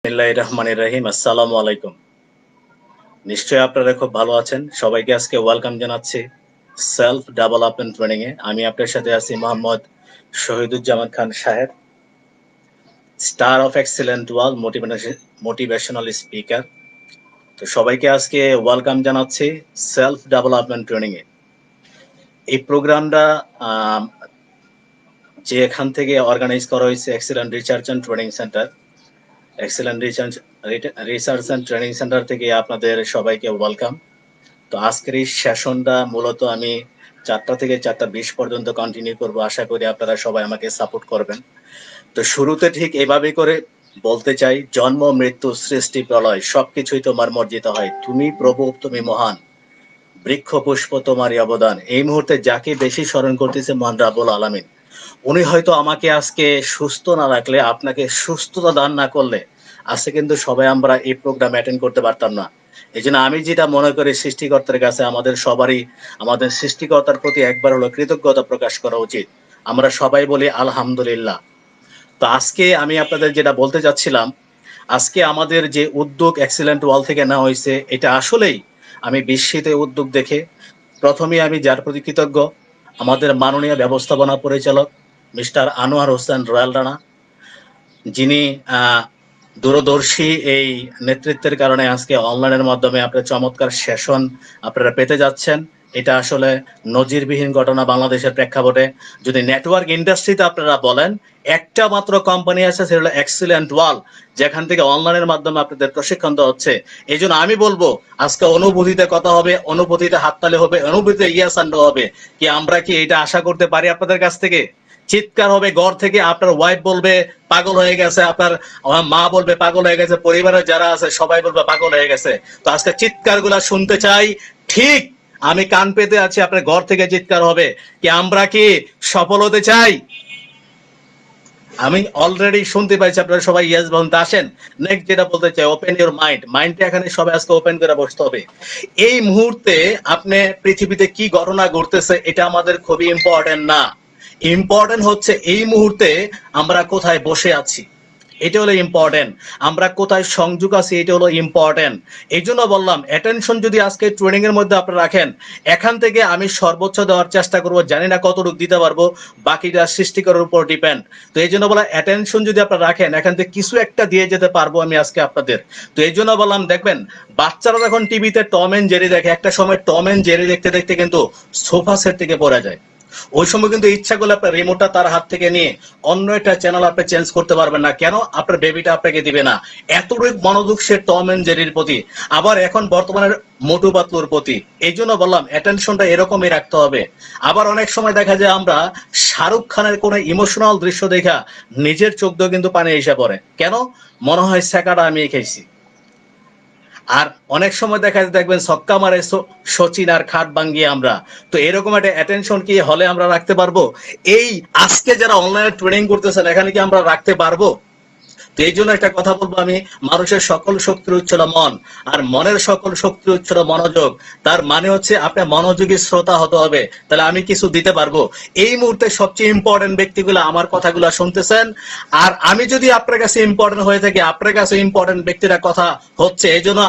বিসমিল্লাহির রহমানির রহিম। আসসালামু আলাইকুম। নিশ্চয়ই আপনারা খুব ভালো আছেন। সবাইকে আজকে ওয়েলকাম জানাচ্ছি সেলফ ডেভেলপমেন্ট ট্রেনিং এ। আমি আপনার সাথে আছি মোহাম্মদ শহীদুজ্জামান খান সাহেব, star of excellent wall motivational speaker. তো সবাইকে আজকে ওয়েলকাম জানাচ্ছি সেলফ ডেভেলপমেন্ট ট্রেনিং এ। এই প্রোগ্রামটা যে এখান থেকে অর্গানাইজ করা হয়েছে excellent research and training centre, excellent research and training centre থেকে আপনাদের সবাইকে ওয়েলকাম। তো আজকের এই সেশনটা মূলত আমি 4টা থেকে 4টা 20 পর্যন্ত কন্টিনিউ করব। আশা করি আপনারা সবাই আমাকে সাপোর্ট করবেন। তো শুরুতে ঠিক এভাবে করে বলতে চাই, জন্ম মৃত্যু সৃষ্টি প্রলয় সবকিছুই তোমার মর্জিত হয়, তুমি প্রভু তুমি মহান, বৃক্ষ পুষ্প তোমারই অবদান। এই মুহূর্তে যাকে বেশি স্মরণ করতেছে মহান রাব্বুল আলামিন, উনি হয়তো আমাকে আজকে সুস্থ না রাখলে, আপনাকে সুস্থতা দান না করলে আজকে কিন্তু সবাই আমরা এই প্রোগ্রাম অ্যাটেন্ড করতে পারতাম না। এই জন্য আমি যেটা মনে করি, সৃষ্টিকর্তার কাছে আমাদের সবারই আমাদের সৃষ্টিকর্তার প্রতি একবার হলো কৃতজ্ঞতা প্রকাশ করা উচিত। আমরা সবাই বলি আলহামদুলিল্লাহ। তো আজকে আমি আপনাদের যেটা বলতে চাচ্ছিলাম, আজকে আমাদের যে উদ্যোগ এক্সিলেন্ট ওয়াল থেকে নেওয়া হয়েছে, এটা আসলেই আমি বিস্মিত উদ্যোগ দেখে। প্রথমে আমি যার প্রতি কৃতজ্ঞ, আমাদের মাননীয় ব্যবস্থাপনা পরিচালক মিস্টার আনোয়ার হোসেন রয়্যাল রানা, যিনি দূরদর্শী এই নেতৃত্বের কারণে আজকে অনলাইনের মাধ্যমে আপনার চমৎকার সেশন আপনারা পেতে যাচ্ছেন। এটা আসলে নজিরবিহীন ঘটনা বাংলাদেশের প্রেক্ষাপটে। যদি নেটওয়ার্ক ইন্ডাস্ট্রিতে আপনারা বলেন, একটা মাত্র কোম্পানি আছে, সেটা হলো এক্সিলেন্ট ওয়াল, যেখান থেকে অনলাইনের মাধ্যমে আপনাদের প্রশিক্ষণ দেওয়া হচ্ছে। এই জন্য আমি বলবো, আজকে অনুভূতিতে কথা হবে, অনুভূতিতে হাততালি হবে, অনুভূতিতে ইয়াস আন্ড হবে। কি আমরা কি এটা আশা করতে পারি আপনাদের কাছ থেকে? চিৎকার হবে ঘর থেকে, আপনার ওয়াইফ বলবে পাগল হয়ে গেছে, আপনার মা বলবে পাগল হয়ে গেছে, পরিবারের যারা আছে সবাই বলবে পাগল হয়ে গেছে। তো আজকে চিৎকার গুলা শুনতে চাই। ঠিক আমি কান পেতে আছি, আপনার ঘর থেকে চিৎকার হবে কি আমরা কি সফল হতে চাই? আমি অলরেডি শুনতে পাইছি আপনারা সবাই ইয়েস বলুন। আসেন নেক্সট যেটা বলতে চাই, ওপেন ইউর মাইন্ডটা এখানে সবাই আজকে ওপেন করে বসতে হবে। এই মুহূর্তে আপনি পৃথিবীতে কি ঘটনা ঘটতেছে এটা আমাদের খুবই ইম্পর্টেন্ট না। ইম্পর্টেন্ট হচ্ছে এই মুহূর্তে আমরা কোথায় বসে আছি, এটা হলো ইম্পর্টেন্ট। আমরা কোথায় সংযোগ আছি, এটা হলো ইম্পর্টেন্ট। এই জন্য বললাম, অ্যাটেনশন যদি আজকে ট্রেনিং এর মধ্যে আপনারা রাখেন, এখান থেকে আমি সর্বোচ্চ দেওয়ার চেষ্টা করব। জানি না কতটুকু দিতে পারবো, বাকিটা সৃষ্টিকরের উপর ডিপেন্ড। তো এই জন্য বললাম, অ্যাটেনশন যদি আপনারা রাখেন, এখান থেকে কিছু একটা দিয়ে যেতে পারবো আমি আজকে আপনাদের। তো এই জন্য বললাম, দেখবেন বাচ্চারা যখন টিভিতে টম এন্ড জেরি দেখে, একটা সময় টম এন্ড জেরি দেখতে দেখতে কিন্তু সোফা সেট থেকে পড়ে যায়। ওই সময় কিন্তু ইচ্ছা করলে আপনার রিমোটটা তার হাত থেকে নিয়ে অন্য একটা চ্যানেল আপনি চেঞ্জ করতে পারবেন না। কেন? আপনার বেবিটা আপনাকে দিবে না। এতটুকু মনোযোগ সে টম এন্ড জেরির প্রতি, আবার এখন বর্তমানের মোটু পাতলুর প্রতি। এই জন্য বললাম, অ্যাটেনশনটা এরকমই রাখতে হবে। আবার অনেক সময় দেখা যায় আমরা শাহরুখ খানের কোনো ইমোশনাল দৃশ্য দেখা নিজের চোখ দিয়ে কিন্তু পানি এসে পড়ে। কেন? মনে হয় সেকাটা আমি খেয়েছি। আর অনেক সময় দেখা যায়, দেখবেন ছক্কা মারে সচিন আর খাট ভাঙ্গিয়ে আমরা। তো এরকম একটা অ্যাটেনশন কি হলে আমরা রাখতে পারবো? এই আজকে যারা অনলাইনে ট্রেনিং করতেছেন, এখানে কি আমরা রাখতে পারবো? তো এই জন্য একটা কথা বলবো আমি, মানুষের সকল শক্তির উৎস মন, আর মনের সকল শক্তির উৎস মনোযোগ। তার মানে হচ্ছে আপনার মনোযোগী শ্রোতা হতে হবে, তাহলে আমি কিছু দিতে পারবো। এই মুহূর্তে সবচেয়ে ইম্পর্টেন্ট ব্যক্তিগুলো আমার কথাগুলো শুনতেছেন, আর আমি যদি আপনার কাছে ইম্পর্টেন্ট হয়ে থাকি, আপনার কাছে ইম্পর্টেন্ট ব্যক্তিরা কথা হচ্ছে। এই জন্য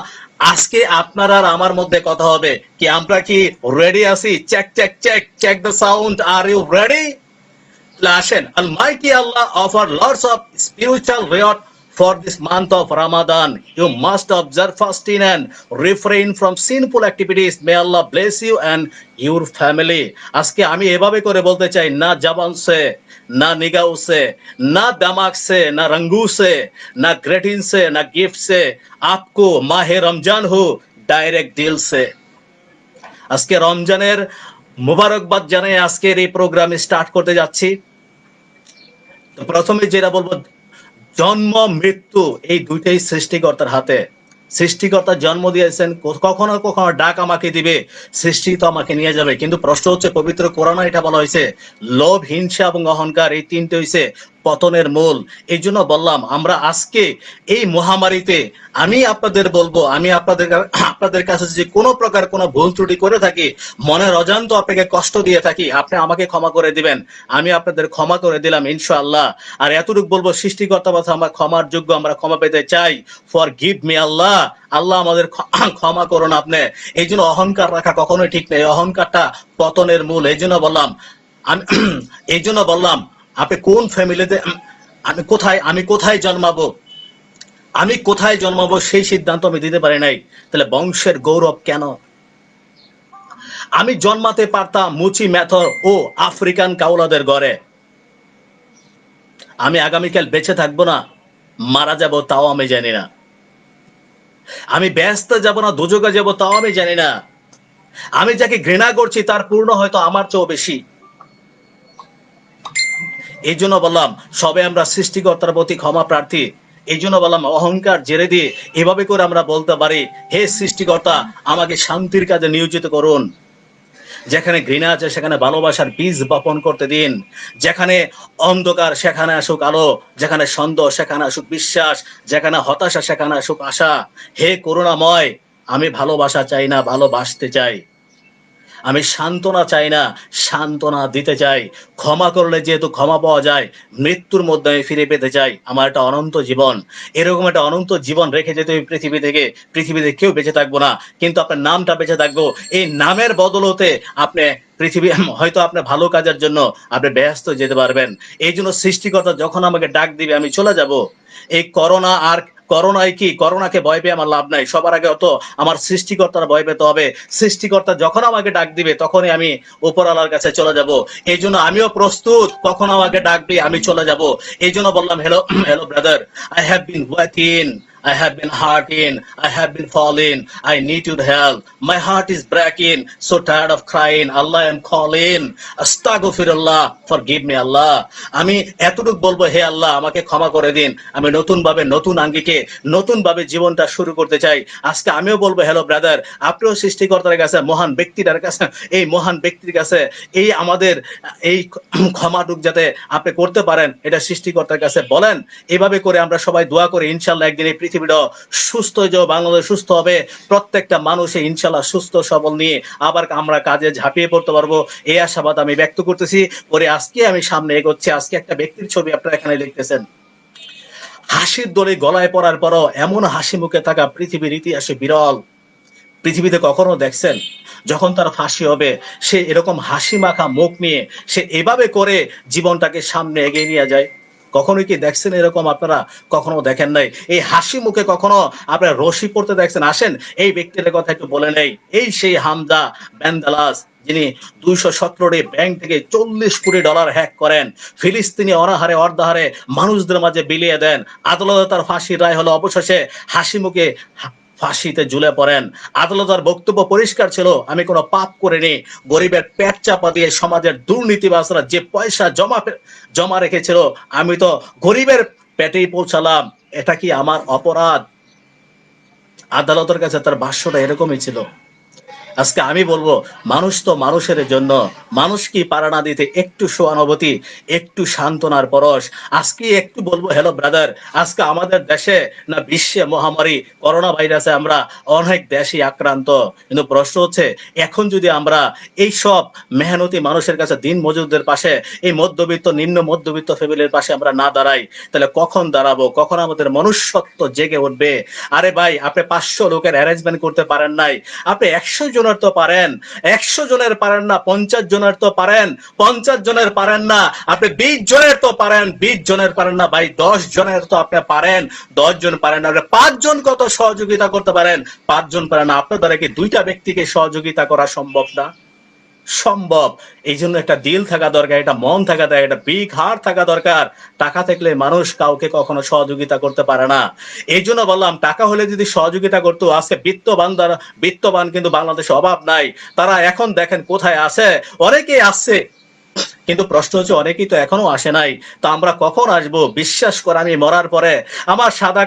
আজকে আপনার আর আমার মধ্যে কথা হবে কি আমরা কি রেডি আছি? Check check check check the sound, are you ready? আসেন, Almighty Allah offer lots of spiritual reward for this month of Ramadan. You must observe fasting and refrain from sinful activities. May Allah bless you and your family. আজকে আমি এভাবে করে বলতে চাই, না জবান সে, না নিগাহ সে, না দামাগ সে, না রঙ্গু সে, না গ্রেটিন সে, না गिफ्ट से आपको माहे रमजान हो डायरेक्ट दिल से। আজকে রমজানের মুবারকবাদ জানাই আজকের এই প্রোগ্রাম স্টার্ট করতে যাচ্ছি। তো প্রথমে যেটা বলবো, জন্ম মৃত্যু এই দুইটাই সৃষ্টিকর্তার হাতে। সৃষ্টিকর্তা জন্ম দিয়েছেন, কখনো কখনো ডাক আমাকে দিবে, সৃষ্টি তো আমাকে নিয়ে যাবে। কিন্তু প্রশ্ন হচ্ছে, পবিত্র কোরআনে এটা বলা হয়েছে, লোভ, হিংসা এবং অহংকার এই তিনটে হয়েছে পতনের মূল। এই জন্য বললাম, আমরা আজকে এই মহামারীতে আমি আপনাদের বলবো, আমি আপনাদের কাছে যে কোনো প্রকার কোনো ভুল ত্রুটি করে থাকি, মনের অজান্ত আপনাকে কষ্ট দিয়ে থাকি, আপনি আমাকে ক্ষমা করে দিবেন, আমি আপনাদের ক্ষমা করে দিলাম ইনশাআল্লাহ। আর এতটুকু বলবো, সৃষ্টিকর্তা কথা আমরা ক্ষমার যোগ্য, আমরা ক্ষমা পেতে চাই। ফর গিভ মি আল্লাহ, আল্লাহ আমাদের ক্ষমা করুন আপনি। এই জন্য অহংকার রাখা কখনোই ঠিক নেই, অহংকারটা পতনের মূল। এই জন্য বললাম, আমি এই জন্য বললাম, আপনি কোন ফ্যামিলিতে, আমি কোথায় জন্মাবো সেই সিদ্ধান্ত আমি দিতে পারি নাই। তাহলে বংশের গৌরব কেন? আমি জন্মাতে পারতাম মুচি মেথর ও আফ্রিকান কাউলাদের ঘরে। আমি আগামীকাল বেঁচে থাকবো না, মারা যাব তাও আমি জানি না। আমি ব্যস্ত যাব না দুযোগে যাব তাও আমি জানি না। আমি যাকে ঘৃণা করছি তার পূর্ণ হয়তো আমার চেয়েও বেশি। এই জন্য বললাম, সবে আমরা সৃষ্টিকর্তার প্রতি ক্ষমা প্রার্থী। এই জন্য বললাম, অহংকার জেরে দিয়ে এভাবে করে আমরা বলতে পারি, হে সৃষ্টিকর্তা আমাকে শান্তির কাজে নিয়োজিত করুন। যেখানে ঘৃণা আছে সেখানে ভালোবাসার বীজ বপন করতে দিন। যেখানে অন্ধকার সেখানে আসুক আলো, যেখানে সন্দেহ সেখানে আসুক বিশ্বাস, যেখানে হতাশা সেখানে আসুক আশা। হে করুণাময়, আমি ভালোবাসা চাই না, ভালোবাসতে চাই। আমি সান্ত্বনা চাই না, সান্ত্বনা দিতে চাই। ক্ষমা করলে যেহেতু ক্ষমা পাওয়া যায়, মৃত্যুর মধ্যে আমি ফিরে পেতে চাই আমার একটা অনন্ত জীবন। এরকম একটা অনন্ত জীবন রেখে যেতে পৃথিবীতে কেউ বেঁচে থাকবো না, কিন্তু আপনার নামটা বেঁচে থাকবো। এই নামের বদলতে আপনি পৃথিবী হয়তো আপনার ভালো কাজের জন্য আপনি ব্যস্ত যেতে পারবেন। এই জন্য সৃষ্টিকর্তা যখন আমাকে ডাক দিবে আমি চলে যাব। এই করোনাকে ভয় পেয়ে আমার লাভ নাই। সবার আগে তো আমার সৃষ্টিকর্তার ভয় পেতে হবে। সৃষ্টিকর্তা যখন আমাকে ডাক দিবে তখনই আমি উপরওয়ালার কাছে চলে যাব। এই জন্য আমিও প্রস্তুত, কখন আমাকে ডাকবে আমি চলে যাব। এই জন্য বললাম, hello brother, I have been waiting, I have been hurting, I have been falling, I need your help, my heart is breaking, so tired of crying, Allah I am calling, astaghfirullah, forgive me Allah। আমি এতটুকু বলবো, হে আল্লাহ আমাকে ক্ষমা করে দিন, আমি নতুন আঙ্গিকে নতুন ভাবে জীবনটা শুরু করতে চাই। আজকে আমিও বলবো, হ্যালো ব্রাদার, আপনিও সৃষ্টিকর্তার কাছে, মহান ব্যক্তির কাছে এই আমাদের এই ক্ষমাটুক যাতে আপনি করতে পারেন, এটা সৃষ্টিকর্তার কাছে বলেন। এভাবে করে আমরা সবাই দোয়া করি, ইনশাল্লাহ একদিন এই পৃথিবীটা সুস্থ হয়ে যাবে, বাংলাদেশ সুস্থ হবে, প্রত্যেকটা মানুষে ইনশাল্লাহ সুস্থ সবল নিয়ে আবার আমরা কাজে ঝাঁপিয়ে পড়তে পারবো, এই আশাবাদ আমি ব্যক্ত করতেছি। পরে আজকে আমি সামনে এগোচ্ছি। আজকে একটা ব্যক্তির ছবি আপনারা এখানে দেখতেছেন। হাসির দড়ি গলায় পড়ার পরও এমন হাসি মুখে থাকা পৃথিবীর ইতিহাসে বিরল। পৃথিবীতে কখনো দেখছেন যখন তার ফাঁসি হবে সে এরকম হাসি মাখা মুখ নিয়ে সে এভাবে করে জীবনটাকে সামনে এগিয়ে নিয়ে যায়? কখনো কি দেখছেন এরকম? আপনারা কখনো দেখেন নাই। এই হাসি মুখে কখনো আপনারা রশি পড়তে দেখছেন? আসেন এই ব্যক্তির কথা একটু বলে নেই। এই সেই হামজা বেনদালাস, যিনি 217টি ব্যাংক থেকে $40 কোটি হ্যাক করেন, ফিলিস্তিনি অনাহারে অর্ধাহারে মানুষদের মাঝে বিলিয়ে দেন। আদালতে তার ফাঁসির রায় হলো, অবশেষে হাসি মুখে ফাঁসিতে ঝুলে পড়েন। আদালতের বক্তব্য পরিষ্কার ছিল, আমি কোনো পাপ করিনি, গরিবের পেট চাপা দিয়ে সমাজের দুর্নীতিবাজরা যে পয়সা জমা রেখেছিল আমি তো গরিবের পেটেই পৌঁছালাম, এটা কি আমার অপরাধ? আদালতের কাছে তার ভাষ্যটা এরকমই ছিল। আজকে আমি বলবো, মানুষ তো মানুষের জন্য, মানুষ কি পারে না দিতে একটু সহানুভূতি, একটু সান্ত্বনার পরশ? আজকে একটু বলবো, হ্যালো ব্রাদার, আজকে আমাদের দেশে না বিশ্বে মহামারী করোনা ভাইরাসে আমরা অনেক দেশই আক্রান্ত। কিন্তু প্রশ্ন হচ্ছে, এখন যদি আমরা এই সব মেহনতি মানুষের কাছে, দিন মজুরদের পাশে, এই নিম্ন মধ্যবিত্ত ফ্যামিলির পাশে আমরা না দাঁড়াই, তাহলে কখন দাঁড়াবো? কখন আমাদের মনুষ্যত্ব জেগে উঠবে? আরে ভাই, আপনি 500 লোকের অ্যারেঞ্জমেন্ট করতে পারেন নাই, আপনি 100 জনের তো পারেন, 100 জনের পারেন না, 50 জনের তো পারেন, 50 জনের পারেন না, আপনি 20 জনের তো পারেন, 20 জনের পারেন না ভাই, 10 জনের তো আপনি পারেন, 10 জন পারেন না, আপনি 5 জন কত সহযোগিতা করতে পারেন, 5 জন পারেন না। আপনার দ্বারা কি 2টা ব্যক্তিকে সহযোগিতা করা সম্ভব না? সম্ভব। এই জন্য একটা দিল থাকা দরকার, একটা মন থাকা দরকার, একটা বিগ হার্ট থাকা দরকার। টাকা থাকলে মানুষ কাউকে কখনো সহযোগিতা করতে পারে না। এই জন্য বললাম, টাকা হলে যদি সহযোগিতা করতো, আজকে বিত্তবান কিন্তু বাংলাদেশে অভাব নাই। তারা এখন দেখেন কোথায় আছে, অনেকেই আসছে কিন্তু প্রশ্ন হচ্ছে অনেকেই তো এখনো আসে নাই, তো আমরা কখন আসবো? বিশ্বাস করে আমি মরার পরে আমার সাদা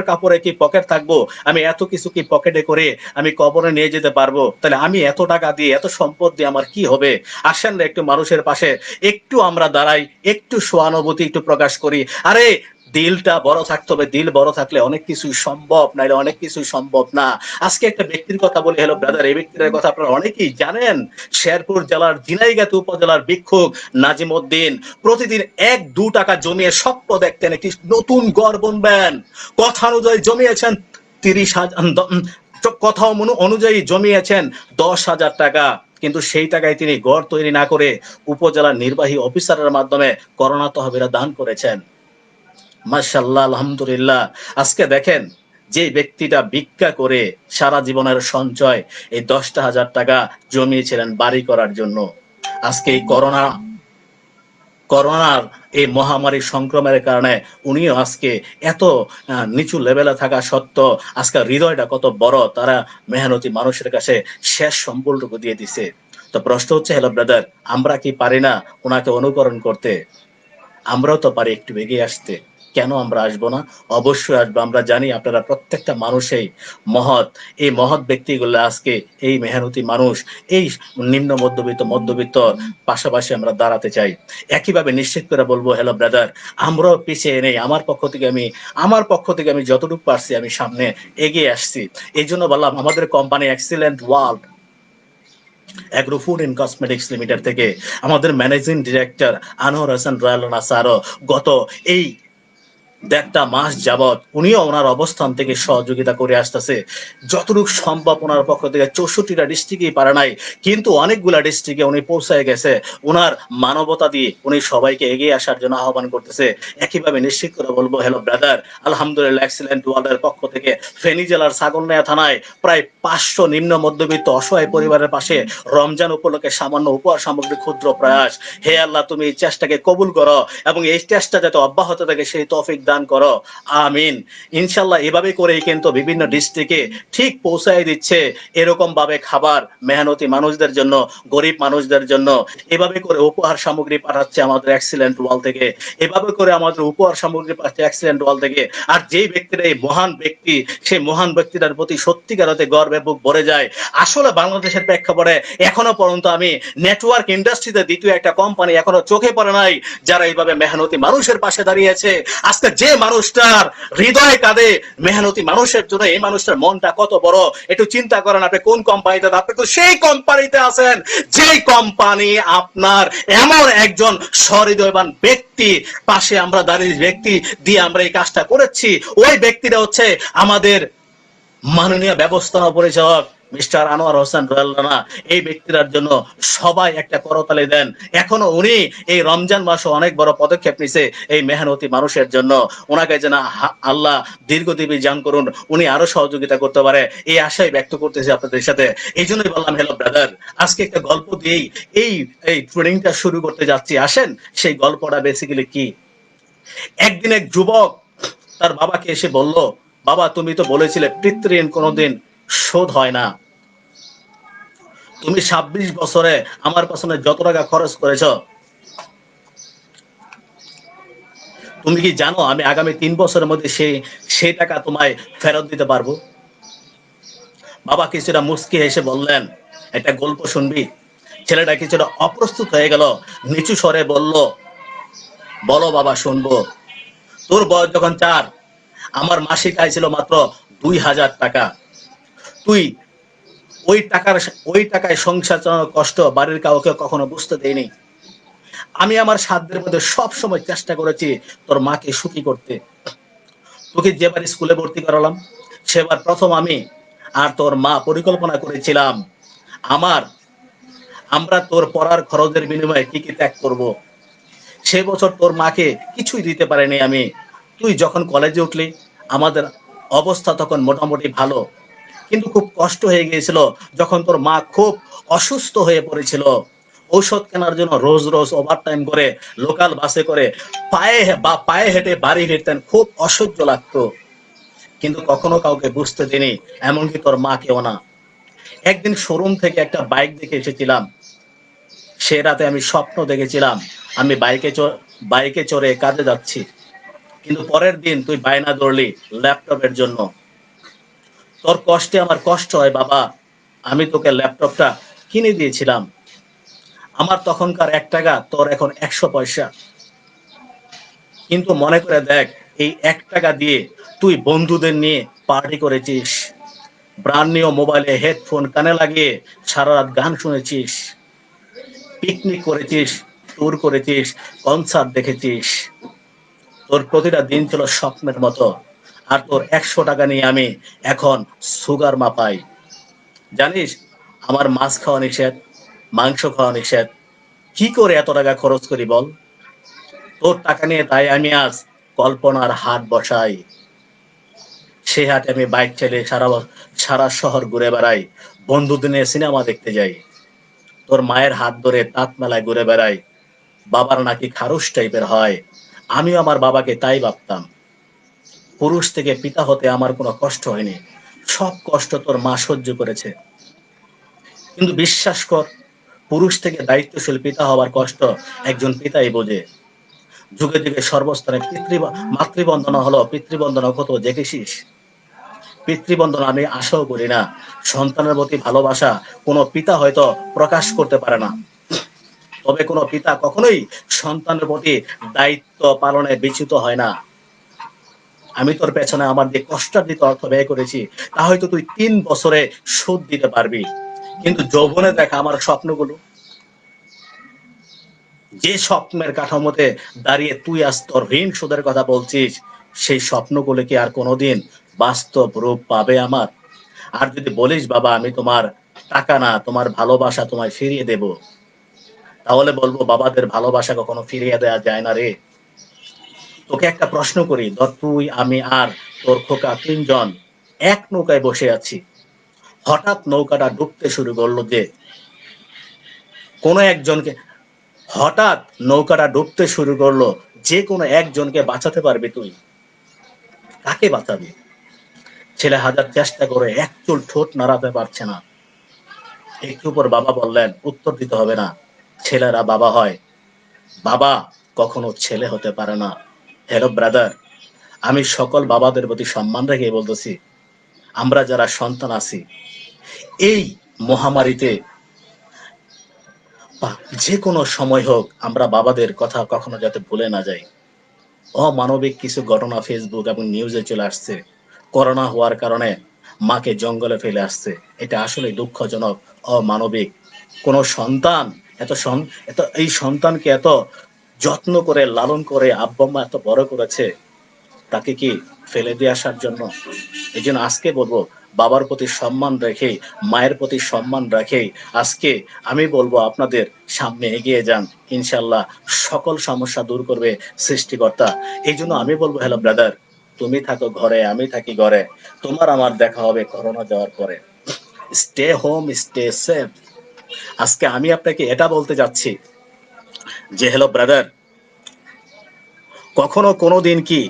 কাপড়ে কি পকেট থাকবো? আমি এত কিছু কি পকেটে করে আমি কবরে নিয়ে যেতে পারবো? তাহলে আমি এত টাকা দিয়ে এত সম্পদ দিয়ে আমার কি হবে? আসেন না একটু মানুষের পাশে একটু আমরা দাঁড়াই, একটু সহানুভূতি একটু প্রকাশ করি। আরে দিলটা বড় থাকতে হবে, দিল বড় থাকলে অনেক কিছুই সম্ভব, নাইলে অনেক কিছুই সম্ভব না। আজকে একটা ব্যক্তির কথা বলি, হ্যালো ব্রাদার, এই ব্যক্তির কথা আপনারা অনেকেই জানেন। শেরপুর জেলার ঝিনাইগাতি উপজেলার ভিক্ষুক নাজিম উদ্দিন প্রতিদিন 1-2 টাকা জমিয়ে স্বপ্ন দেখতেন একটি নতুন ঘর বুনবেন। কথা অনুযায়ী জমিয়েছেন 30,000, কথা অনুযায়ী জমিয়েছেন 10,000 টাকা। কিন্তু সেই টাকায় তিনি ঘর তৈরি না করে উপজেলার নির্বাহী অফিসারের মাধ্যমে করোনা তহবিলে দান করেছেন। মাশাআল্লাহ, আলহামদুলিল্লাহ। আজকে দেখেন, যে ব্যক্তিটা ভিক্ষা করে সারা জীবনের সঞ্চয় এই 10,000 টাকা জমিয়েছিলেন বাড়ি করার জন্য, আজকে এই করোনার এই মহামারী সংক্রমণের কারণে উনিও আজকে এত নিচু লেভেলে থাকা সত্ত্বেও আজকে হৃদয়টা কত বড়, তারা মেহনতি মানুষের কাছে শেষ সম্বলটুকু দিয়ে দিছে। তো প্রশ্ন হচ্ছে, হ্যালো ব্রাদার, আমরা কি পারি না ওনাকে অনুকরণ করতে? আমরাও তো পারি একটু এগিয়ে আসতে, কেন আমরা আসবো না? অবশ্যই আসবো। আমরা জানি আপনারা প্রত্যেকটা মানুষই মহৎ, এই মহৎ ব্যক্তিগুলো আজকে এই মেহনতি মানুষ, এই নিম্ন মধ্যবিত্ত পাশাপাশি আমরা দাঁড়াতে চাই। একইভাবে নিশ্চিত করে বলবো, হ্যালো ব্রাদার, আমরাও পিছিয়ে নেই। আমার পক্ষ থেকে আমি যতটুকু পারছি আমি সামনে এগিয়ে আসছি। এই জন্য বললাম, আমাদের company excellent world agro food and cosmetics limited থেকে আমাদের managing director Anwar Hossain Royal নাসারও গত এই 1.5 মাস যাবৎ উনিও ওনার অবস্থান থেকে সহযোগিতা করে আসতেছে যতটুকু সম্ভব। ওনার পক্ষ থেকে 64টা ডিস্ট্রিক্টই পারে নাই, কিন্তু অনেকগুলা ডিস্ট্রিক্টে উনি পৌঁছায় গেছে। ওনার মানবতা দিয়ে উনি সবাইকে এগিয়ে আসার জন্য আহ্বান করতেছে। একইভাবে নিশ্চিত করে বলবো, হ্যালো ব্রাদার, আলহামদুলিল্লাহ, এক্সিলেন্ট ওয়ার্ল্ডের পক্ষ থেকে ফেনী জেলার ছাগলনাইয়া থানায় প্রায় 500 নিম্ন মধ্যবিত্ত অসহায় পরিবারের পাশে রমজান উপলক্ষে সামান্য উপহার সামগ্রী ক্ষুদ্র প্রয়াস। হে আল্লাহ, তুমি এই চেষ্টাকে কবুল করো এবং এই চেষ্টা যাতে অব্যাহত থাকে সেই তৌফিক দান করো, আমিন। ইনশাল্লাহ এভাবে করেই কিন্তু বিভিন্ন ডিস্ট্রিক্টে ঠিক পৌঁছায় দিচ্ছে এরকম ভাবে খাবার মেহনতি মানুষদের জন্য, গরিব মানুষদের জন্য। এভাবে করে উপহার সামগ্রী পাঠাচ্ছে আমাদের এক্সিলেন্ট ওয়াল থেকে, এভাবে করে আমাদের উপহার সামগ্রী পাঠাচ্ছে এক্সিলেন্ট ওয়াল থেকে। আর যেই ব্যক্তিরা এই মহান ব্যক্তি, সেই মহান ব্যক্তিটার প্রতি সত্যিকার অর্থে গর্বে বুক ভরে যায়। আসলে বাংলাদেশের প্রেক্ষাপটে এখনো পর্যন্ত আমি নেটওয়ার্ক ইন্ডাস্ট্রিতে দ্বিতীয় একটা কোম্পানি এখনো চোখে পড়ে নাই যারা এইভাবে মেহনতি মানুষের পাশে দাঁড়িয়েছে। আজকে যে মানুষটার হৃদয় কাঁদে মেহনতি মানুষের জন্য, এই মানুষটার মনটা কত বড় একটু চিন্তা করেন। আপনি কোন কোম্পানিতে? আপনি তো সেই কোম্পানিতে আছেন যেই কোম্পানি আপনার এমন একজন সহৃদয়বান ব্যক্তি পাশে আমরা দাঁড়িয়ে ব্যক্তি দিয়ে আমরা এই কাজটা করেছি। ওই ব্যক্তিটা হচ্ছে আমাদের মাননীয় ব্যবস্থাপনা পরিচালক মিস্টার আনোয়ার হোসেন রয়্যাল রানা। এই ব্যক্তিটার জন্য সবাই একটা করতালি দেন। এখনো উনি এই রমজান মাসে অনেক বড় পদক্ষেপ নিছে এই মেহনতি মানুষের জন্য। ওনাকে যেন আল্লাহ দীর্ঘজীবী জান করুন, উনি আরো সহযোগিতা করতে পারে, এই আশাই ব্যক্ত করতেছি আপনাদের সাথে। এই জন্যই বললাম, হ্যালো ব্রাদার, আজকে একটা গল্প দিয়েই এই এই ট্রেনিংটা শুরু করতে যাচ্ছি। আসেন, সেই গল্পটা বেসিক্যালি কি। একদিন এক যুবক তার বাবাকে এসে বলল, বাবা, তুমি তো বলেছিলে পিতৃঋণ কোনোদিন শোধ হয় না। তুমি 26 বছরে আমার পেছনে যত টাকা খরচ করেছ, তুমি কি জানো আমি আগামী 3 বছরের মধ্যে সেই টাকা তোমায় ফেরত দিতে পারবো? বাবা কিছুটা মুচকি হেসে বললেন, একটা গল্প শুনবি? ছেলেটা কিছুটা অপ্রস্তুত হয়ে গেল, নিচু স্বরে বলল, বলো বাবা, শুনবো। তোর বয়স যখন 4, আমার মাসিক আয় ছিল মাত্র 2,000 টাকা। তুই ওই টাকায় সংসার চালানোর কষ্ট বাড়ির কাউকে কখনো বুঝতে দেয়নি। আমি আমার সাধ্যের মধ্যে সব সময় চেষ্টা করেছি তোর মাকে সুখী করতে। তোকে যেবার স্কুলে ভর্তি করালাম, সেবার প্রথম আমি আর তোর মা পরিকল্পনা করেছিলাম আমার আমরা তোর পড়ার খরচের বিনিময়ে কি কি ত্যাগ করব। সে বছর তোর মাকে কিছুই দিতে পারিনি আমি। তুই যখন কলেজে উঠলি, আমাদের অবস্থা তখন মোটামুটি ভালো, কিন্তু খুব কষ্ট হয়ে গিয়েছিল যখন তোর মা খুব অসুস্থ হয়ে পড়েছিল। ঔষধ কেনার জন্য রোজ রোজ ওভারটাইম করে লোকাল বাসে করে পায়ে হেঁটে বাড়ি ফিরতেন, খুব অসহ্য লাগতো। কিন্তু কখনো কাউকে বুঝতে দিনি, এমনকি তোর মা কেও না। একদিন শোরুম থেকে একটা বাইক দেখে এসেছিলাম, সে রাতে আমি স্বপ্ন দেখেছিলাম আমি বাইকে চড়ে কাজে যাচ্ছি, কিন্তু পরের দিন তুই বায়না ধরলি ল্যাপটপের জন্য। তোর কষ্টে আমার কষ্ট হয় বাবা, আমি তোকে ল্যাপটপটা কিনে দিয়েছিলাম, আমার তখনকার 1 টাকা, তোর এখন 100 পয়সা। কিন্তু মনে করে দেখ, এই 1 টাকা দিয়ে তুই বন্ধুদের নিয়ে পার্টি করেছিস, ব্র্যান্ড নিউ মোবাইলে হেডফোন কানে লাগিয়ে সারা রাত গান শুনেছিস, পিকনিক করেছিস, ট্যুর করেছিস, কনসার্ট দেখেছিস। তোর প্রতিটা দিন ছিল স্বপ্নের মতো, আর তোর 100 টাকা নিয়ে আমি এখন সুগার মাপাই। জানিস আমার মাছ খাওয়া নিষেধ, মাংস খাওয়া নিষেধ, কি করে এত টাকা খরচ করি বল? তোর টাকা নিয়ে তাই আমি আজ কল্পনার হাট বসাই। সেই হাটে আমি বাইক চালিয়ে সারা শহর ঘুরে বেড়াই, বন্ধুদের নিয়ে সিনেমা দেখতে যাই, তোর মায়ের হাত ধরে তাঁত মেলায় ঘুরে বেড়াই। বাবার নাকি খারুস টাইপের হয়, আমিও আমার বাবাকে তাই ভাবতাম। পুরুষ থেকে পিতা হতে আমার কোনো কষ্ট হয়নি, সব কষ্ট তোর মা সহ্য করেছে। কিন্তু বিশ্বাস কর, পুরুষ থেকে দায়িত্বশীল পিতা হওয়ার কষ্ট একজন পিতাই বোঝে। যুগে যুগে সর্বস্থানে মাতৃবন্দনা হলো, পিতৃবন্দনা কত দেখেছিস? পিতৃবন্দনা আমি আশাও করি না। সন্তানের প্রতি ভালোবাসা কোনো পিতা হয়তো প্রকাশ করতে পারে না, তবে কোনো পিতা কখনোই সন্তানের প্রতি দায়িত্ব পালনে বিচ্যুত হয় না। আমি তোর পেছনে আমার যে কষ্টার্জিত অর্থ ব্যয় করেছি, তা হয়তো তুই 3 বছরে শোধ দিতে পারবি, কিন্তু যৌবনে দেখা আমার স্বপ্নগুলো, যে স্বপ্নের কাঠামোতে দাঁড়িয়ে তুই আজ তোর ঋণ শোধের কথা বলছিস, সেই স্বপ্নগুলো কি আর কোনোদিন বাস্তব রূপ পাবে আমার? আর যদি বলিস বাবা আমি তোমার টাকা না, তোমার ভালোবাসা তোমায় ফিরিয়ে দেব, তাহলে বলবো বাবাদের ভালোবাসা কখনো ফিরিয়ে দেওয়া যায় না রে। তোকে একটা প্রশ্ন করি, ধর তুই আমি আর তোর খোকা 3 জন এক নৌকায় বসে আছি, হঠাৎ নৌকাটা ডুবতে শুরু করলো, যে কোনো একজনকে হঠাৎ নৌকাটা ডুবতে শুরু করলো, যে কোনো একজনকে বাঁচাতে পারবি তুই? কাকে বাঁচাবি? ছেলে হাজার চেষ্টা করে এক চুল ঠোঁট নাড়াতে পারছে না। একটু পর বাবা বললেন, উত্তর দিতে হবে না, ছেলেরা বাবা হয়, বাবা কখনো ছেলে হতে পারে না। হ্যালো ব্রাদার, আমি সকল বাবাদের প্রতি সম্মান রেখে বলতেছি, আমরা যারা সন্তান আছি, এই মহামারীতে বা যে কোনো সময় হোক, আমরা বাবাদের কথা কখনো যাতে ভুলে না যাই। অমানবিক কিছু ঘটনা ফেসবুক এবং নিউজে চলে আসছে, করোনা হওয়ার কারণে মাকে জঙ্গলে ফেলে আসছে, এটা আসলে দুঃখজনক, অমানবিক। কোন সন্তান এত এই সন্তানকে এত যত্ন করে লালন করে আব্বা আম্মা এত বড় করেছে, তাকে কি ফেলে দিয়ে আসার জন্য? এই জন্য আজকে বলবো, বাবার প্রতি সম্মান রেখে, মায়ের প্রতি সম্মান রেখে আজকে আমি বলবো আপনাদের সামনে এগিয়ে যান, ইনশাল্লাহ সকল সমস্যা দূর করবে সৃষ্টিকর্তা। এই জন্য আমি বলবো, হ্যালো ব্রাদার, তুমি থাকো ঘরে, আমি থাকি ঘরে, তোমার আমার দেখা হবে করোনা যাওয়ার পরে। Stay home, stay safe. আজকে আমি আপনাকে এটা বলতে যাচ্ছি যে, হ্যালো ব্রাদার, কখনো কোনো দিন কি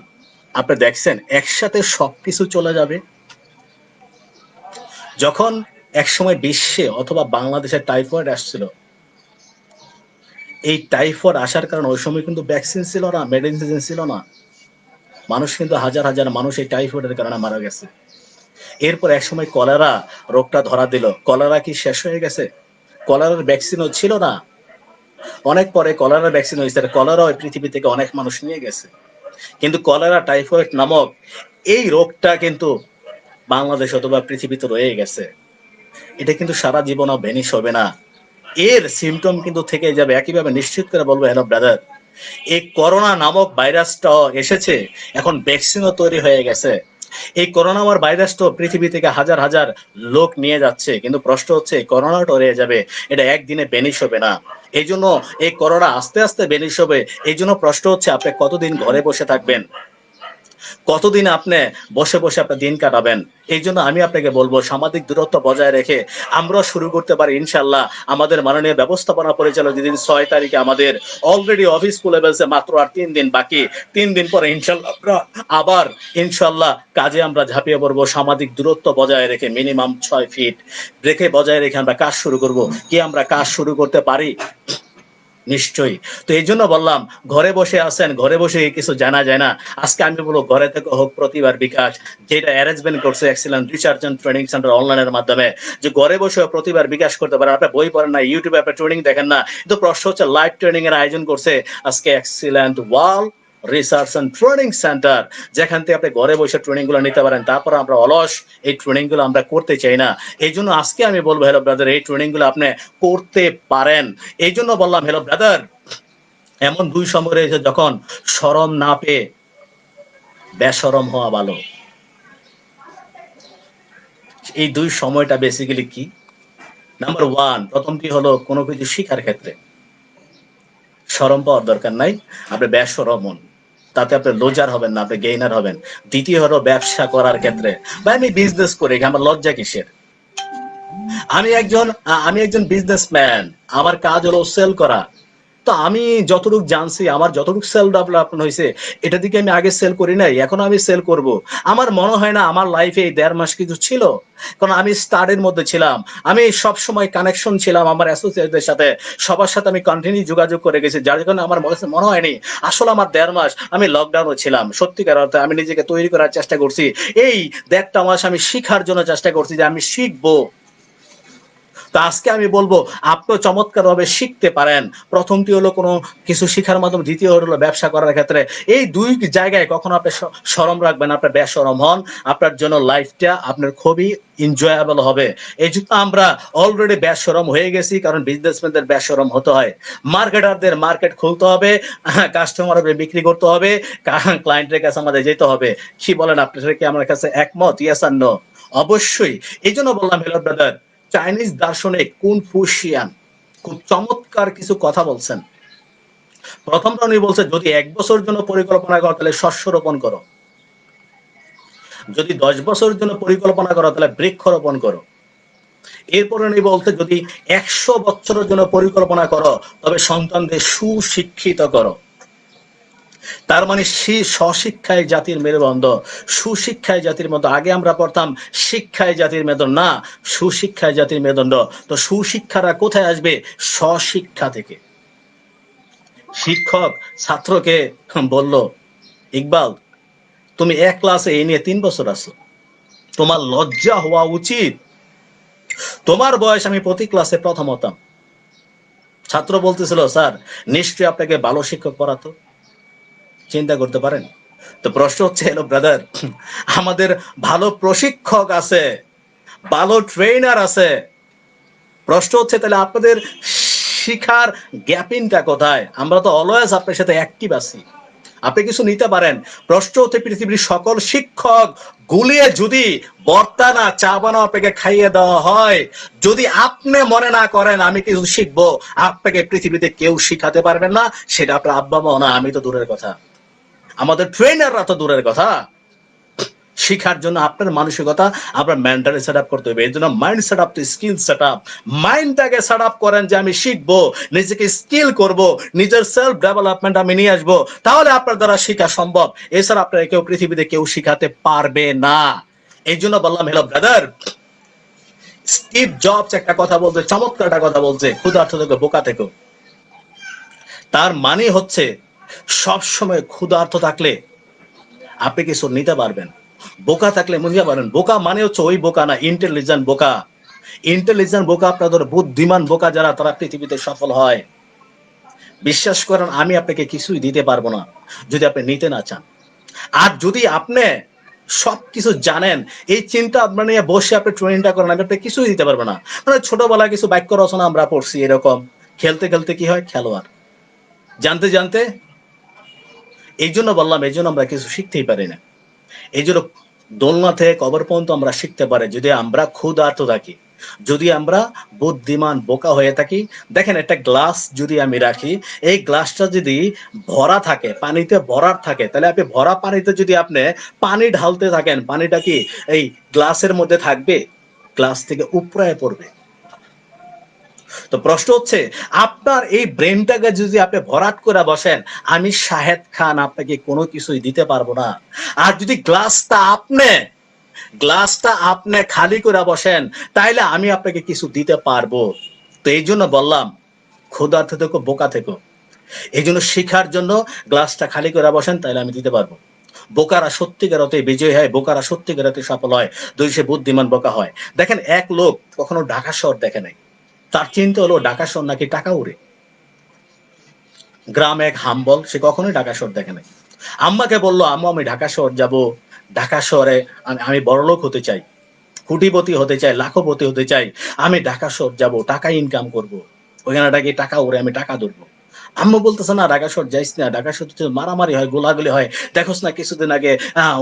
আপনি দেখছেন একসাথে সবকিছু চলে যাবে? যখন একসময় বিশ্বে অথবা বাংলাদেশে টাইফয়েড আসছিল, এই টাইফয়েড আসার কারণে ওই সময় কিন্তু ভ্যাকসিন ছিল না, মেডিসিন ছিল না, মানুষ কিন্তু হাজার হাজার মানুষ এই টাইফয়েডের কারণে মারা গেছে। এরপর একসময় কলেরা রোগটা ধরা দিল, কলেরা কি শেষ হয়ে গেছে? কলেরার ভ্যাকসিনও ছিল না, অনেক পরে কলেরার ভ্যাকসিন হয়েছে, কলেরা ওই পৃথিবী থেকে অনেক মানুষ নিয়ে গেছে। কিন্তু কলেরা, টাইফয়েড নামক এই রোগটা কিন্তু বাংলাদেশ অথবা পৃথিবীতে রয়ে গেছে, এটা কিন্তু সারা জীবনও ভ্যানিশ হবে না, এর সিমটম কিন্তু থেকে যাবে। একইভাবে নিশ্চিত করে বলবো, হ্যালো ব্রাদার, এই করোনা নামক ভাইরাসটা এসেছে, এখন ভ্যাকসিনও তৈরি হয়ে গেছে। এই করোনা আমার ভাইরাসটা পৃথিবী থেকে হাজার হাজার লোক নিয়ে যাচ্ছে, কিন্তু প্রশ্ন হচ্ছে করোনাটা রয়ে যাবে, এটা একদিনে বেনিশ হবে না। এই জন্য এই করোনা আস্তে আস্তে বেনিশ হবে। এই জন্য প্রশ্ন হচ্ছে, আপনি কতদিন ঘরে বসে থাকবেন, কতদিন আপনি বসে বসে আপনার দিন কাটাবেন? এই জন্য আমি আপনাকে বলবো, সামাজিক দূরত্ব বজায় রেখে আমরা শুরু করতে পারি ইনশাল্লাহ। আমাদের মাননীয় ব্যবস্থাপনা পরিচালক যেদিন 6 তারিখে আমাদের অলরেডি অফিস খুলে ফেলছে, মাত্র আর 3 দিন বাকি, 3 দিন পরে ইনশাল্লাহ আমরা আবার ইনশাল্লাহ কাজে আমরা ঝাঁপিয়ে পড়বো। সামাজিক দূরত্ব বজায় রেখে মিনিমাম 6 ফিট রেখে বজায় রেখে আমরা কাজ শুরু করব। কি আমরা কাজ শুরু করতে পারি? নিশ্চয়ই। তো এই জন্য বললাম, ঘরে বসে আছেন, ঘরে বসে কিছু জানা যায় না। আজকে আমি বলবো ঘরে থেকে হোক প্রতিবার বিকাশ, যেটা অ্যারেঞ্জমেন্ট করছে excellent research and training centre অনলাইনের মাধ্যমে, যে ঘরে বসেও প্রতিবার বিকাশ করতে পারেন। আপনি বই পড়েন না, ইউটিউবে আপনি ট্রেনিং দেখেন না, কিন্তু প্রশ্ন হচ্ছে লাইভ ট্রেনিং এর আয়োজন করছে আজকে excellent world research and training centre, যেখান থেকে আপনি ঘরে বসে ট্রেনিং গুলো নিতে পারেন। তারপর আমরা অলস এই ট্রেনিং গুলো আমরা করতে চাই না। এই জন্য আজকে আমি বলবো হ্যালো ব্রাদার, এই ট্রেনিং গুলো আপনি করতে পারেন। এই জন্য বললাম হ্যালো ব্রাদার, এমন দুই সময় রয়েছে যখন শরম না পেয়ে বেশরম হওয়া ভালো। এই দুই সময়টা বেসিক্যালি কি? নাম্বার ওয়ান, প্রথমটি হলো কোনো কিছু শিখার ক্ষেত্রে শরম পাওয়ার দরকার নাই, আপনি বেশরম হন, তাতে আপনি লোজার হবেন না, আপনি গেইনার হবেন। দ্বিতীয় হলো ব্যবসা করার ক্ষেত্রে, বা আমি বিজনেস করি, আমার লজ্জা কিসের? আমি একজন বিজনেসম্যান, আমার কাজ হলো সেল করা। তো আমি যতটুকু জানছি, আমার যতটুকু সেল ডেভেলপমেন্ট হয়েছে, এটা দিকে আমি আগে সেল করি নাই, এখন আমি সেল করব। আমার মনে হয় না আমার লাইফে এই 1.5 মাস কিছু ছিল, কারণ আমি স্টার্টের মধ্যে ছিলাম। আমি সব সময় কানেকশন ছিলাম আমার অ্যাসোসিয়েটদের সাথে, সবার সাথে আমি কন্টিনিউ যোগাযোগ করে গেছি, যার কারণে আমার মনে হয়নি আসলে আমার 1.5 মাস আমি লকডাউনে ছিলাম। সত্যিকার অর্থে আমি নিজেকে তৈরি করার চেষ্টা করছি। এই 1.5টা মাস আমি শিখার জন্য চেষ্টা করছি, যে আমি শিখবো। তো আজকে আমি বলবো আপনি চমৎকার ভাবে শিখতে পারেন। প্রথমটি হলো কোনো কিছু শিখার মাধ্যমে, দ্বিতীয় হলো ব্যবসা করার ক্ষেত্রে। এই দুই জায়গায় কখনো আপনি শরম রাখবেন, আপনার বেশরম হন, আপনার জন্য লাইফটা আপনার খুবই এনজয়েবল হবে। এই জন্য আমরা অলরেডি বেশরম হয়ে গেছি, কারণ বিজনেসম্যানদের বেশরম হতে হয়, মার্কেটারদের মার্কেট খুলতে হবে, কাস্টমারদের বিক্রি করতে হবে, ক্লায়েন্টের কাছে আমাদের যেতে হবে। কি বলেন, আপনারা কি আমার কাছে একমত? ইয়েস আর নো? অবশ্যই। এই জন্য বললাম হ্যালো ব্রাদার, চাইনিজ দার্শনিক কনফুসিয়ান খুব চমৎকার কিছু কথা বলছেন। প্রথমটা উনি বলছে, যদি 1 বছর জন্য পরিকল্পনা করো তাহলে শস্য রোপণ করো, যদি 10 বছর জন্য পরিকল্পনা করো তাহলে বৃক্ষরোপণ করো। এরপরে উনি বলতে, যদি 100 বছরের জন্য পরিকল্পনা করো তবে সন্তানদের সুশিক্ষিত করো। তার মানে স্বশিক্ষায় জাতির মেরুদণ্ড, সুশিক্ষায় জাতির মতো। আগে আমরা পড়তাম শিক্ষায় জাতির মেরুদণ্ড, না, সুশিক্ষায় জাতির মেরুদণ্ড। তো সুশিক্ষাটা কোথায় আসবে? স্বশিক্ষা থেকে। শিক্ষক ছাত্রকে বলল, ইকবাল তুমি এক ক্লাসে এই নিয়ে 3 বছর আছো, তোমার লজ্জা হওয়া উচিত। তোমার বয়স আমি প্রতি ক্লাসে প্রথম হতাম। ছাত্র বলতেছিল, স্যার নিশ্চয়ই আপনাকে ভালো শিক্ষক পড়াতো। চিন্তা করতে পারেন? তো প্রশ্ন হচ্ছে, হ্যালো ব্রাদার, আমাদের ভালো প্রশিক্ষক আছে, ভালো ট্রেনার আছে। প্রশ্ন হচ্ছে তাহলে আপনাদের শিখার গ্যাপিংটা কোথায়? আমরা তো অলওয়েজ আপনার সাথে অ্যাক্টিভ আছি, আপনি কিছু নিতে পারেন। প্রশ্ন হচ্ছে, পৃথিবীর সকল শিক্ষক গুলিয়ে যদি বর্তা না চা বানাও আপনাকে খাইয়ে দেওয়া হয়, যদি আপনি মনে না করেন আমি কিছু শিখবো, আপনাকে পৃথিবীতে কেউ শিখাতে পারবেন না। সেটা আপনার আব্বা মা না, আমি তো দূরের কথা, আমাদের ট্রেনাররা তো দূরের কথা। শিখার জন্য আপনার মানসিকতা, আপনার মেন্টালি সেট আপ করতে হবে। এই জন্য mind set up, skill set up. মাইন্ডটাকে সেট আপ করেন যে আমি শিখবো, নিজেকে স্কিল করব, নিজের সেলফ ডেভেলপমেন্ট আমি নিয়ে আসবো, তাহলে আপনার দ্বারা শিখা সম্ভব। এছাড়া আপনার কেউ পৃথিবীতে কেউ শিখাতে পারবে না। এই জন্য বললাম হ্যালো ব্রাদার, স্টিভ জবস একটা কথা বলছে, চমৎকার একটা কথা বলছে, ক্ষুধার্ত থেকে বোকা থেকো। তার মানে হচ্ছে সবসময় ক্ষুধার্ত থাকলে আপনি কিছু নিতে পারবেন, বোকা থাকলে বুঝতে পারেন। বোকা মানে হচ্ছে ওই বোকা না, ইন্টেলিজেন্ট বোকা। ইন্টেলিজেন্ট বোকা, আপনাদের বুদ্ধিমান বোকা যারা, তারা পৃথিবীতে সফল হয়। বিশ্বাস করেন, আমি আপনাকে কিছুই দিতে পারবো না যদি আপনি নিতে না চান। আর যদি আপনি সবকিছু জানেন, এই চিন্তা আপনার নিয়ে বসে আপনি ট্রেনিংটা করেন, আমি আপনাকে কিছুই দিতে পারবো না। মানে ছোটবেলায় কিছু বাক্য রচনা আমরা পড়ছি এরকম, খেলতে খেলতে কি হয় খেলোয়াড়, জানতে জানতে। এই জন্য বললাম, এই জন্য আমরা কিছু শিখতেই পারি না। এই জন্য দোলনা থেকে কবর পর্যন্ত আমরা শিখতে পারি যদি আমরা ক্ষুধার্ত থাকি, যদি আমরা বুদ্ধিমান বোকা হয়ে থাকি। দেখেন, একটা গ্লাস যদি আমি রাখি, এই গ্লাসটা যদি ভরা থাকে, পানিতে ভরার থাকে, তাহলে আপনি ভরা পানিতে যদি আপনি পানি ঢালতে থাকেন, পানিটা কি এই গ্লাসের মধ্যে থাকবে? গ্লাস থেকে উপড়ায় পড়বে। তো প্রশ্ন হচ্ছে, আপনার এই ব্রেনটাকে যদি আপনি ভরাট করে বসেন, আমি শাহেদ খান আপনাকে কোনো কিছুই দিতে পারবো না। আর যদি গ্লাসটা আপনি খালি করে বসেন, তাইলে আমি আপনাকে কিছু দিতে পারবো। তো এই জন্য বললাম, ক্ষুধার্ত থেকো, বোকা থেকো। এই জন্য শিখার জন্য গ্লাসটা খালি করে বসেন, তাহলে আমি দিতে পারবো। বোকারা সত্যিকার অর্থে বিজয়ী হয়, বোকারা সত্যিকার অর্থে সফল হয়, যদি সে বুদ্ধিমান বোকা হয়। দেখেন, এক লোক কখনো ঢাকা শহর দেখে নাই, তার চিন্তা হলো ঢাকা শহর নাকি টাকা উড়ে। গ্রাম এক হাম্বল, সে কখনোই ঢাকা শহর দেখে নাই। আম্মাকে বললো, আম্মা আমি ঢাকা শহর যাব, ঢাকা শহরে আমি বড়লোক হতে চাই, কোটিপতি হতে চাই, লাখপতি হতে চাই, আমি ঢাকা শহর যাব, টাকা ইনকাম করব, ওইখানে নাকি টাকা উড়ে, আমি টাকা ধরবো। আম্মু বলতেছে, না ঢাকা শহর যাইস না, ঢাকা শহর মারামারি হয়, গোলাগুলি হয়, দেখোস না কিছুদিন আগে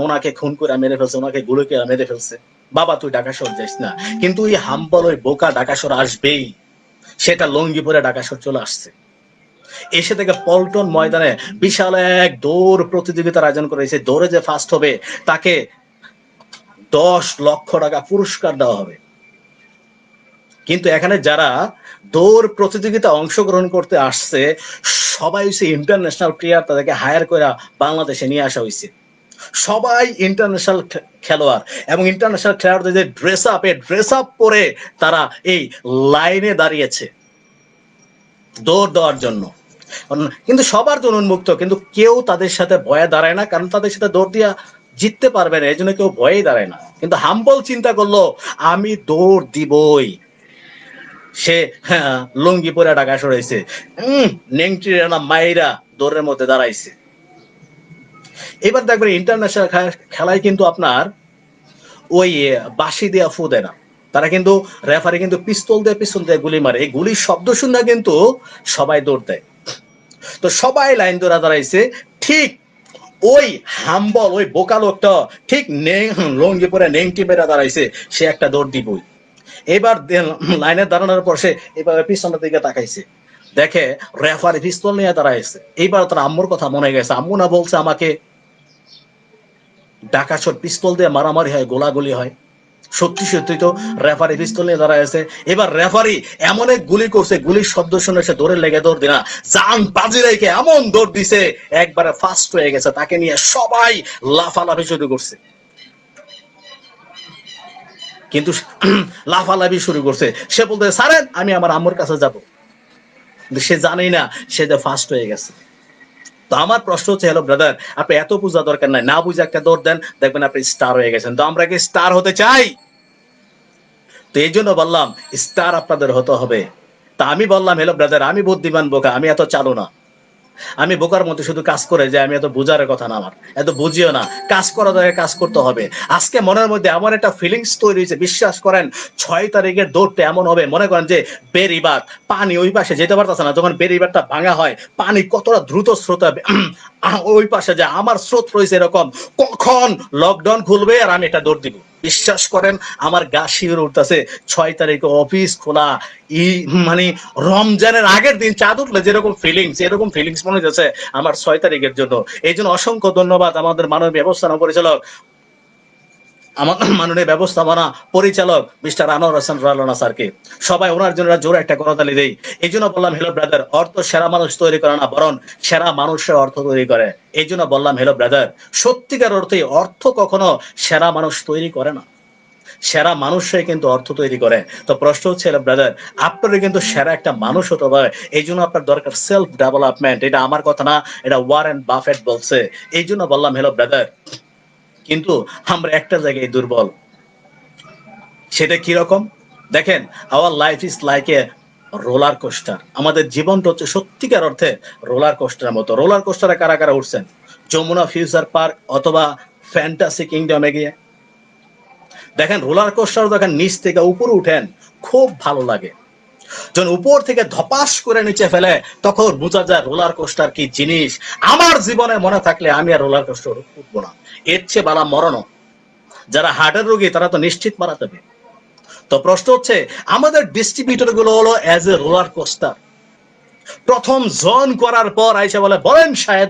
ওনাকে খুন করে মেরে ফেলছে, ওনাকে গুলি করে মেরে ফেলছে। বাবা তুই ঢাকা শহর যাইস না। কিন্তু ওই হাম্বল, ওই বোকা ঢাকা শহর আসবেই। সেটা লঙ্গি পরে ঢাকা শহর চলে আসছে, এসে থেকে পল্টন ময়দানে বিশাল এক দৌড় প্রতিযোগিতার আয়োজন করেছে। দৌড়ে যে ফার্স্ট হবে তাকে 10 লক্ষ টাকা পুরস্কার দেওয়া হবে। কিন্তু এখানে যারা দৌড় প্রতিযোগিতা অংশগ্রহণ করতে আসছে সবাই হচ্ছে ইন্টারন্যাশনাল প্লেয়ার, তাদেরকে হায়ার করে বাংলাদেশে নিয়ে আসা হয়েছে। সবাই ইন্টারন্যাশনাল খেলোয়াড়, এবং ইন্টারন্যাশনাল খেলোয়াড়দের যে ড্রেস আপ পরে তারা এই লাইনে দাঁড়িয়েছে দৌড় দেওয়ার জন্য। কিন্তু সবার জন্য উন্মুক্ত, কিন্তু কেউ তাদের সাথে ভয়ে দাঁড়ায় না, কারণ তাদের সাথে দৌড় দিয়া জিততে পারবে না, এই জন্য কেউ ভয়েই দাঁড়ায় না। কিন্তু হাম্বল চিন্তা করলো, আমি দৌড় দিবই। সে লুঙ্গি পরে ঢাকা সরাইছে, নেংটি মাইরা দৌড়ের মধ্যে দাঁড়াইছে। এবার দেখবেন ইন্টারন্যাশনাল খেলায় কিন্তু আপনার ওই বাঁশি দেয়া ফু দেয় না, তারা কিন্তু রেফারি কিন্তু পিস্তল দিয়ে গুলি মারে। এই গুলির শব্দ শুনে কিন্তু সবাই দৌড় দেয়। তো সবাই লাইন ধরে দাঁড়াইছে, ঠিক ওই হাম্বল, ওই বোকা লোকটা ঠিক লঙ্গি পরে নেংটি মেরে দাঁড়াইছে, সে একটা দৌড় দিবই। এবার লাইনে দাঁড়ানোর পর সে এভাবে পিছনের দিকে তাকাইছে, দেখে রেফারি পিস্তল নিয়ে দাঁড়াইছে। এইবার তার আম্মুর কথা মনে গেছে, আম্মু না বলছে আমাকে ঢাকা শহর পিস্তল দিয়ে মারামারি হয়, গোলাগুলি হয়। সত্যি সত্যি তো রেফারি পিস্তল নিয়ে দাঁড়ায় আছে। এবার রেফারি এমন এক গুলি করছে, গুলির শব্দ শুনে সে দৌড়ে লেগে দৌড় দিনা জান বাজি রেখে এমন দৌড় দিছে, একবারে ফার্স্ট হয়ে গেছে। তাকে নিয়ে সবাই লাফালাফি শুরু করছে, কিন্তু লাফালাফি শুরু করছে। সে বলতে, স্যারেন আমি আমার আম্মুর কাছে যাব, কিন্তু সে জানেই না সে যে ফার্স্ট হয়ে গেছে। তো আমার প্রশ্ন হচ্ছে, হ্যালো ব্রাদার, আপনি এত বোঝা দরকার নাই, না বুঝে একটা দৌড় দেন, দেখবেন আপনি স্টার হয়ে গেছেন। তো আমরা কি স্টার হতে চাই? তো এই জন্য বললাম স্টার আপনাদের হতে হবে। তা আমি বললাম, হ্যালো ব্রাদার, আমি বুদ্ধিমান বোকা, আমি এত চালু না। আমি বোকার মতো শুধু কাজ করে যে আমি এত বুঝার কথা না, আমার এত বুঝিও না। কাজ করা দরকার, কাজ করতে হবে। আজকে মনের মধ্যে এমন একটা ফিলিংস তৈরি হয়েছে, বিশ্বাস করেন 6 তারিখের দৌড়টা এমন হবে, মনে করেন যে বেরিবাদ, পানি ওই পাশে যেতে পারতেছে না, যখন বেরিবাদটা ভাঙা হয় পানি কতটা দ্রুত স্রোত হবে ওই পাশে যে আমার স্রোত রয়েছে এরকম, কখন লকডাউন খুলবে আর আমি এটা দৌড় দিব। বিশ্বাস করেন আমার গা শিউরে উঠতেছে। 6 তারিখে অফিস খোলা, মানে রমজানের আগের দিন চাঁদ উঠলে যেরকম ফিলিংস, এরকম ফিলিংস মনে হচ্ছে আমার 6 তারিখের জন্য। এই জন্য অসংখ্য ধন্যবাদ আমাদের মাননীয় ব্যবস্থাপনা পরিচালক, আমাদের মাননীয় ব্যবস্থাপনা পরিচালক মিস্টার আনোয়ার হোসেন রানা স্যারকে। সবাই ওনার জন্য জোরে একটা করতালি দেই। এই জন্য বললাম, হ্যালো ব্রাদার, অর্থ সেরা মানুষ তৈরি করে না, বরং সেরা মানুষের অর্থ তৈরি করে। এই জন্য বললাম, হ্যালো ব্রাদার, সত্যিকার অর্থে অর্থ কখনো সেরা মানুষ তৈরি করে না, সেরা মানুষরাই কিন্তু অর্থ তৈরি করে। তো প্রশ্ন হচ্ছে, ব্রাদার, আপনারও কিন্তু সেরা একটা মানুষ হতে হবে। এই জন্য আপনার দরকার সেলফ ডেভেলপমেন্ট। এটা আমার কথা না, এটা ওয়ারেন বাফেট বলছে। এই জন্য বললাম, হ্যালো ব্রাদার, কিন্তু আমরা একটা জায়গায় দুর্বল। সেটা কি রকম? দেখেন, our life is like a roller coaster. আমাদের জীবনটা হচ্ছে সত্যিকার অর্থে রোলার কোস্টারের মতো। রোলার কোস্টারে কারা কারা উঠছেন? যমুনা ফিউচার পার্ক অথবা ফ্যান্টাসি কিংডমে গিয়ে দেখেন, রোলার কোস্টার দেখেন নিচ থেকে উপরে উঠেন, খুব ভালো লাগে। যখন উপর থেকে ধপাস করে নিচে ফেলে তখন বোঝা যায় রোলার কোস্টার কি জিনিস। আমার জীবনে মনে থাকলে আমি আর রোলার কোস্টার উঠবো না, এর চেয়ে বালা মরণ। যারা হার্টের রোগী তারা তো নিশ্চিত মারা যাবে। তো প্রশ্ন হচ্ছে, আমাদের ডিস্ট্রিবিউটর গুলো হলো অ্যাজ এ রোলার কোস্টার। প্রথম জোন করার পর আইসা বলে, বলেন সাহেব